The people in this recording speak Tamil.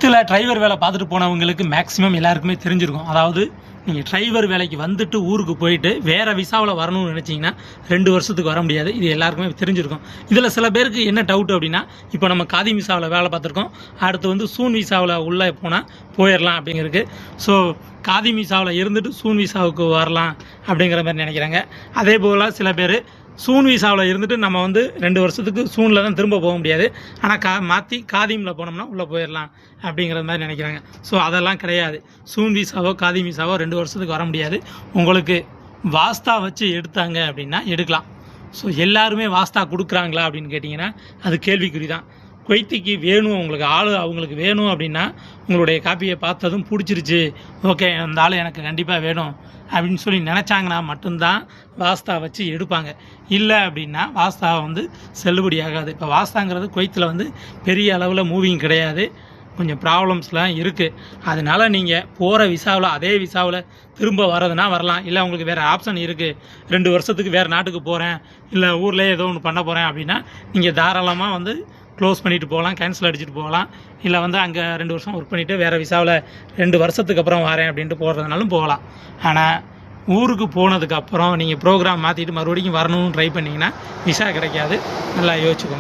இதில் டிரைவர் வேலை பார்த்துட்டு போனவங்களுக்கு மேக்ஸிமம் எல்லாருக்குமே தெரிஞ்சிருக்கும். அதாவது நீங்கள் டிரைவர் வேலைக்கு வந்துட்டு ஊருக்கு போயிட்டு வேறு விசாவில் வரணும்னு நினச்சிங்கன்னா 2 வருஷத்துக்கு வர முடியாது. இது எல்லாருக்குமே தெரிஞ்சிருக்கும். இதில் சில பேருக்கு என்ன டவுட் அப்படின்னா, இப்போ நம்ம காதி விசாவில் வேலை பார்த்துருக்கோம், அடுத்து வந்து சூன் விசாவில் உள்ளே போனால் போயிடலாம் அப்படிங்கிறது. ஸோ காதி விசாவில் இருந்துட்டு சூன் விசாவுக்கு வரலாம் அப்படிங்கிற மாதிரி நினைக்கிறாங்க. அதே போல் சில பேர் சூன் விசாவில் இருந்துட்டு நம்ம வந்து 2 வருஷத்துக்கு சூனில் தான் திரும்ப போக முடியாது, ஆனால் மாற்றி காதிமில் போனோம்னா உள்ளே போயிடலாம் அப்படிங்கிற மாதிரி நினைக்கிறாங்க. ஸோ அதெல்லாம் கிடையாது. சூன் விசாவோ காதி விசாவோ 2 வருஷத்துக்கு வர முடியாது. உங்களுக்கு வாஸ்தா வச்சு எடுத்தாங்க அப்படின்னா எடுக்கலாம். ஸோ எல்லாருமே வாஸ்தா கொடுக்குறாங்களா அப்படின்னு கேட்டிங்கன்னா அது கேள்விக்குறி தான். குவைத்திக்கு வேணும் உங்களுக்கு அவங்களுக்கு வேணும் அப்படின்னா உங்களுடைய காப்பியை பார்த்ததும் பிடிச்சிருச்சு, ஓகே அந்த ஆள் எனக்கு கண்டிப்பாக வேணும் அப்படின்னு சொல்லி நினச்சாங்கன்னா மட்டும்தான் வாஸ்தா வச்சு எடுப்பாங்க. இல்லை அப்படின்னா வாஸ்தா வந்து செல்லுபடி ஆகாது. இப்போ வாஸ்தாங்கிறது குவைத்தில் வந்து பெரிய அளவில் மூவிங் கிடையாது, கொஞ்சம் ப்ராப்ளம்ஸ்லாம் இருக்குது. அதனால் நீங்கள் போகிற விசாவில் அதே விசாவில் திரும்ப வரதுனா வரலாம். இல்லை உங்களுக்கு வேறு ஆப்ஷன் இருக்குது, 2 வருஷத்துக்கு வேறு நாட்டுக்கு போகிறேன், இல்லை ஊர்லேயே ஏதோ ஒன்று பண்ண போகிறேன் அப்படின்னா நீங்கள் தாராளமாக வந்து க்ளோஸ் பண்ணிவிட்டு போகலாம், கேன்சல் அடிச்சுட்டு போகலாம். இல்லை வந்து அங்கே 2 வருஷம் ஒர்க் பண்ணிவிட்டு வேறு விசாவில் 2 வருஷத்துக்கு அப்புறம் வரேன் அப்படின்ட்டு போகிறதுனாலும் போகலாம். ஆனால் ஊருக்கு போனதுக்கப்புறம் நீங்கள் ப்ரோக்ராம் மாற்றிட்டு மறுபடியும் வரணும்னு ட்ரை பண்ணிங்கன்னா விசா கிடைக்காது. நல்லா யோசிச்சுக்கோங்க.